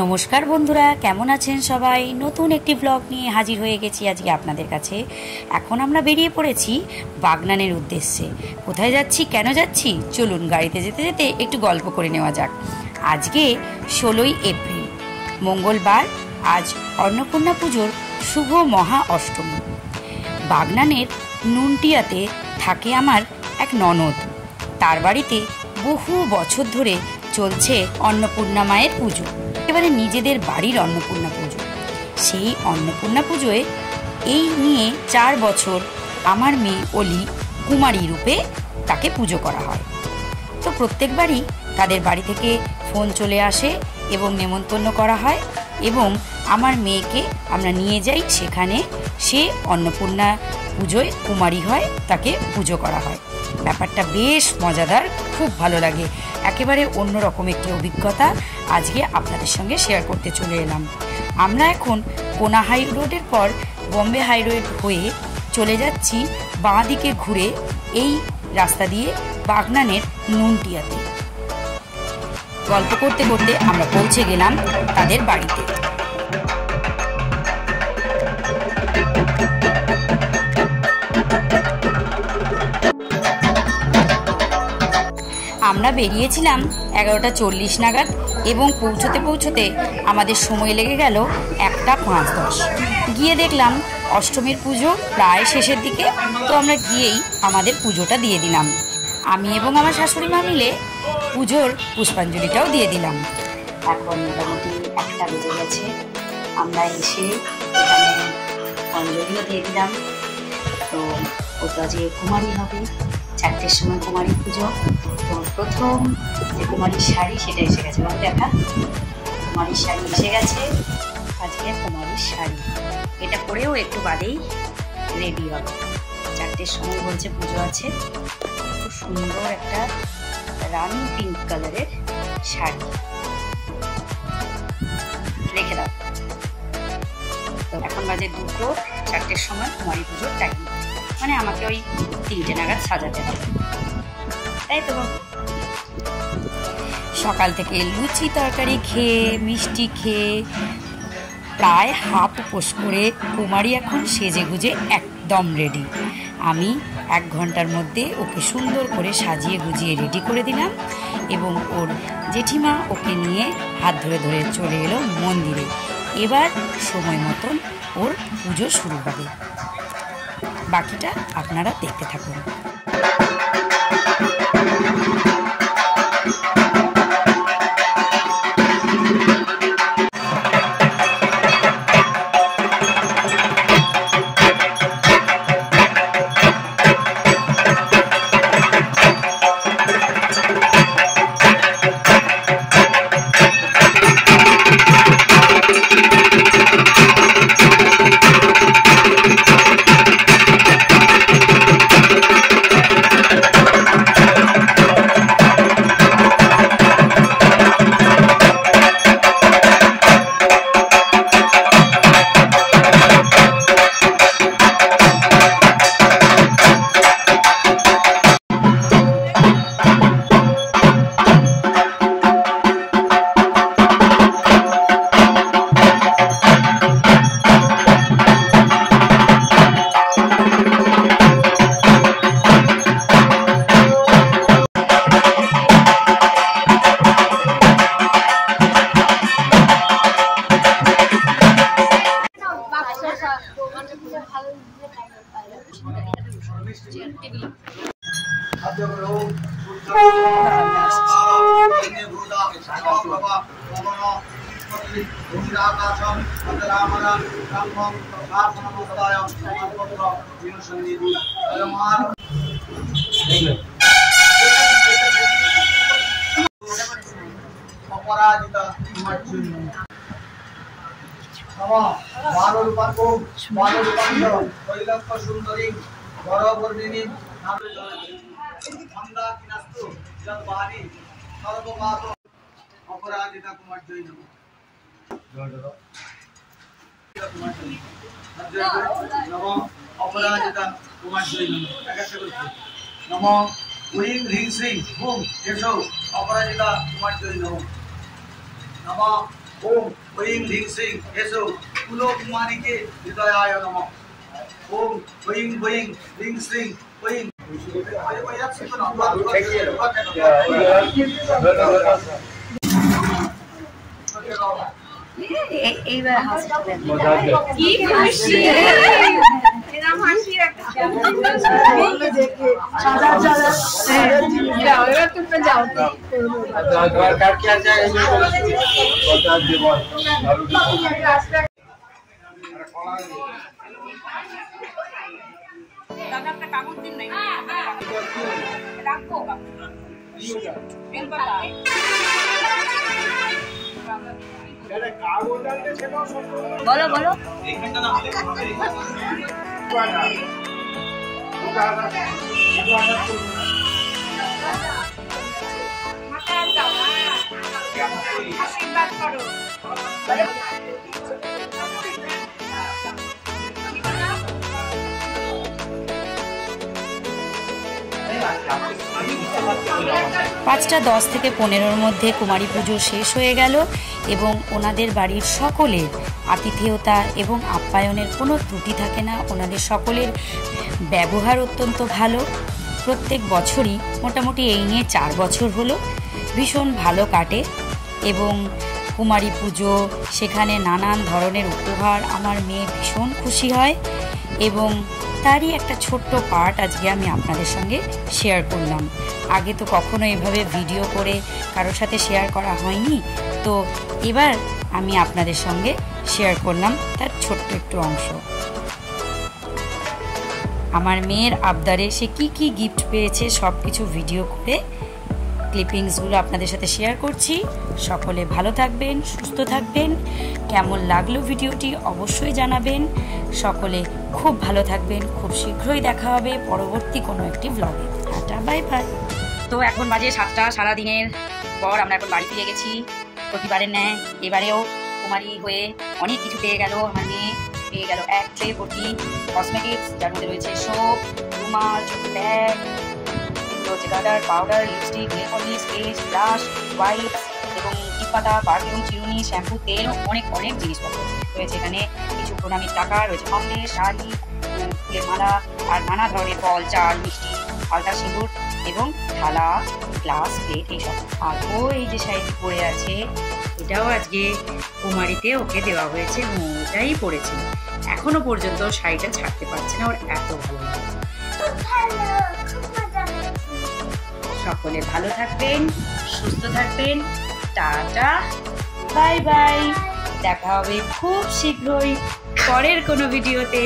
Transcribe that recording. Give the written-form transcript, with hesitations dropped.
नमस्कार बंधुरा केमन आছেন সবাই নতুন একটি ব্লগ নিয়ে হাজির হয়ে গেছি আজকে আপনাদের কাছে। এখন আমরা বেরিয়ে পড়েছি বাগনানের উদ্দেশ্যে। কোথায় যাচ্ছি কেন যাচ্ছি চলুন গাড়িতে যেতে যেতে একটু গল্প করে নেওয়া যাক। আজকে 16ই এপ্রিল মঙ্গলবার। আজ অন্নপূর্ণা পুজোর শুভ মহা অষ্টমী। বাগনানের নুনটিয়াতে থাকে আমার এক ননদ। তার বাড়িতে বহু বছর ধরে চলছে অন্নপূর্ণা মায়ের পুজো। এবারে নিজেদের বাড়ির অন্নপূর্ণা পুজো। সেই অন্নপূর্ণা পুজোয় এই নিয়ে 4 বছর আমার মেয়ে অলি কুমারী রূপে তাকে পুজো করা হয়। তো প্রত্যেকবারই তাদের বাড়ি থেকে ফোন চলে আসে এবং নেমন্তন্ন করা হয় এবং আমার মেয়েকে আমরা নিয়ে যাই সেখানে। সে অন্নপূর্ণা পুজোয় কুমারী হয়, তাকে পুজো করা হয়। ব্যাপারটা বেশ মজাদার, খুব ভালো লাগে। একেবারে অন্যরকম একটি অভিজ্ঞতা আজকে আপনাদের সঙ্গে শেয়ার করতে চলে এলাম। আমরা এখন কোনা হাই রোডের পর বম্বে হাই রোড হয়ে চলে যাচ্ছি বাঁ দিকে ঘুরে এই রাস্তা দিয়ে বাগনানের নুনটিয়াতে। গল্প করতে করতে আমরা পৌঁছে গেলাম তাদের বাড়িতে। আমরা বেরিয়েছিলাম 11টা 40 নাগাদ এবং পৌঁছতে পৌঁছতে আমাদের সময় লেগে গেল 1টা 5-10। গিয়ে দেখলাম অষ্টমীর পুজো প্রায় শেষের দিকে। তো আমরা গিয়েই আমাদের পুজোটা দিয়ে দিলাম। আমি এবং আমার শাশুড়ি মা মিলে পুজোর পুষ্পাঞ্জলিটাও দিয়ে দিলাম। এখন মোটামুটি 1টা বেজে গেছে। আমরা এসে এখানে অঞ্জলিও দিয়ে দিলাম। তো ওটা যে কুমারী হবে, 4টের সময় কুমারী পুজো। তো প্রথম যে কুমারীর শাড়ি সেটা এসে গেছে, মানে দেখা কুমারীর শাড়ি এসে গেছে। আজকে কুমারীর শাড়ি এটা পরেও একটু বাদেই রেডি হবে। 4টের সময় বলছে পুজো আছে। খুব সুন্দর একটা রানি পিঙ্ক কালারের শাড়ি রেখে দাও। তো এখন বাজে 2টো, 4টের সময় কুমারী পুজোর টাইম, মানে আমাকে ওই 3টে নাগাদ সাজাতে হবে, তাই তো। সকাল থেকে লুচি তরকারি খেয়ে মিষ্টি খেয়ে প্রায় হাফ উপোস করে কুমারী এখন সেজে গুজে একদম রেডি। আমি 1 ঘন্টার মধ্যে ওকে সুন্দর করে সাজিয়ে গুজিয়ে রেডি করে দিলাম এবং ওর জেঠিমা ওকে নিয়ে হাত ধরে ধরে চলে এলো মন্দিরে। এবার সময় মতন ওর পুজো শুরু হবে। বাকিটা আপনারা দেখতে থাকুন। অপরাজিতা সুন্দরী বরবর্ণিনী অপরাজিতা কুমার জয় নম। অপরাজিতা কুমার জয় নম। নম ह्रीं ह्रीं श्रीं हुं यशो अपराजिता कुमार जय नमः। नमः ओम ह्रीं ह्रीं श्रीं एसो कुलो कुमारी के हृदयाय नमः। ओम ह्रीं ह्रीं ह्रीं श्रीं ह्रीं এইবার হাসি কি খুশি এরকম হাসি একটা যাও এবার তুমি যাও घर काट के आ जाएगा बता दे बोल দাদা একটা কাগজ দিন নাই রাখবো বেল পাতা বলো বলো আশীর্বাদ করো 5টা 10 থেকে 15-র মধ্যে কুমারী পুজো শেষ হয়ে গেল এবং ওনাদের বাড়ির সকলের আতিথেয়তা এবং আপ্যায়নের কোনো ত্রুটি থাকে না। ওনাদের সকলের ব্যবহার অত্যন্ত ভালো। প্রত্যেক বছরই মোটামুটি এই নিয়ে 4 বছর হলো ভীষণ ভালো কাটে এবং কুমারী পুজো সেখানে নানান ধরনের উপহার আমার মেয়ে ভীষণ খুশি হয় এবং তারই একটা ছোট্ট পার্ট আজকে আমি আপনাদের সঙ্গে শেয়ার করলাম। আগে তো কখনো এভাবে ভিডিও করে কারোর সাথে শেয়ার করা হয়নি, তো এবার আমি আপনাদের সঙ্গে শেয়ার করলাম তার ছোট্ট একটু অংশ। আমার মেয়ের আবদারে সে কি কি গিফট পেয়েছে সব কিছু ভিডিও করে ক্লিপিংসগুলো আপনাদের সাথে শেয়ার করছি। সকলে ভালো থাকবেন, সুস্থ থাকবেন। কেমন লাগলো ভিডিওটি অবশ্যই জানাবেন। সকলে খুব ভালো থাকবেন। খুব শীঘ্রই দেখা হবে পরবর্তী কোনো একটি ব্লগে। Tata, bye bye. তো এখন বাজে 7টা। সারাদিনের পর আমরা এখন বাড়ি ফিরে গেছি প্রতিবারের ন্যায়। এবারেও কুমারী হয়ে অনেক কিছু পেয়ে গেল আমার মেয়ে। পেয়ে গেল এক ট্রে ভর্তি কসমেটিক্স, যার মধ্যে রয়েছে সোপ, রুমাল, ছোট bag, garter, powder, lipstick, nail polish, paste, brush, wipes এবং টিপ পাতা, পারফিউম, চিরুনি, শ্যাম্পু, তেল, অনেক অনেক জিনিসপত্র রয়েছে। এখানে কিছু প্রণামীর টাকা রয়েছে, কমলেশ, শাড়ি, ফুলের মালা আর নানা ধরনের ফল, চাল, মিষ্টি, আলতা, সিঁদুর এবং থালা, গ্লাস, প্লেট এইসব। আর ও এই যে শাড়িটি পরে আছে এটাও আজকে কুমারীতে ওকে দেওয়া হয়েছে এবং ওটাই পরেছে। এখনো পর্যন্ত শাড়িটা ছাড়তে পারছে না, ওর এত ভালো লাগে। সকলে ভালো থাকবেন, সুস্থ থাকবেন। Tata, bye bye. দেখা হবে খুব শীঘ্রই পরের কোনো ভিডিওতে।